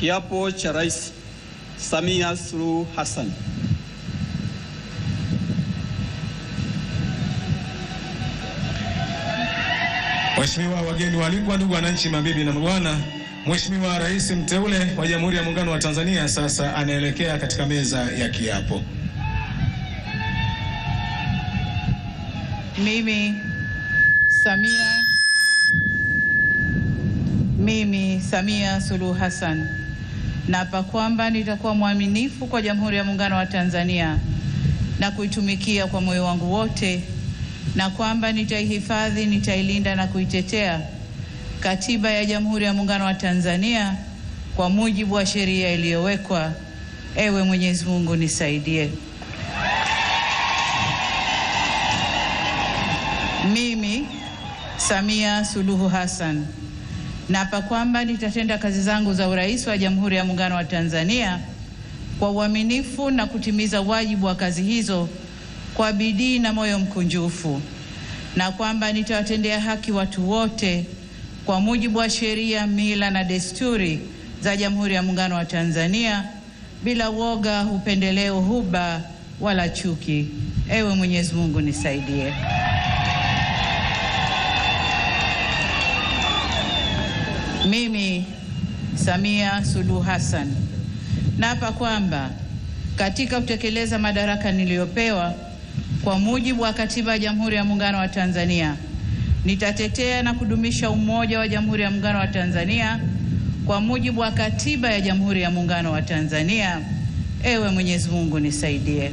Kiapo cha Rais Samia Suluhu Hassan. Mheshimiwa wageni waalikwa, ndugu wananchi, mabibi na mabwana, Mheshimiwa Rais mteule wa Jamhuri ya Muungano wa Tanzania sasa anaelekea katika meza ya kiapo. Mimi Samia Suluhu Hassan naapa kwamba nitakuwa mwaminifu kwa Jamhuri ya Muungano wa Tanzania na kuitumikia kwa moyo wangu wote, na kwamba nitaihifadhi, nitailinda na kuitetea Katiba ya Jamhuri ya Muungano wa Tanzania kwa mujibu wa sheria iliyowekwa. Ewe Mwenyezi Mungu nisaidie. Mimi Samia Suluhu Hassan naapa kwamba nitatenda kazi zangu za urais wa Jamhuri ya Muungano wa Tanzania kwa uaminifu na kutimiza wajibu wa kazi hizo kwa bidii na moyo mkunjufu, na kwamba nitawatendea haki watu wote kwa mujibu wa sheria, mila na desturi za Jamhuri ya Muungano wa Tanzania bila woga, upendeleo, huba wala chuki. Ewe Mwenyezi Mungu nisaidie. Mimi Samia Suluhu Hassan naapa kwamba katika kutekeleza madaraka niliyopewa kwa mujibu wa Katiba ya Jamhuri ya Muungano wa Tanzania, nitatetea na kudumisha umoja wa Jamhuri ya Muungano wa Tanzania kwa mujibu wa Katiba ya Jamhuri ya Muungano wa Tanzania. Ewe Mwenyezi Mungu nisaidie.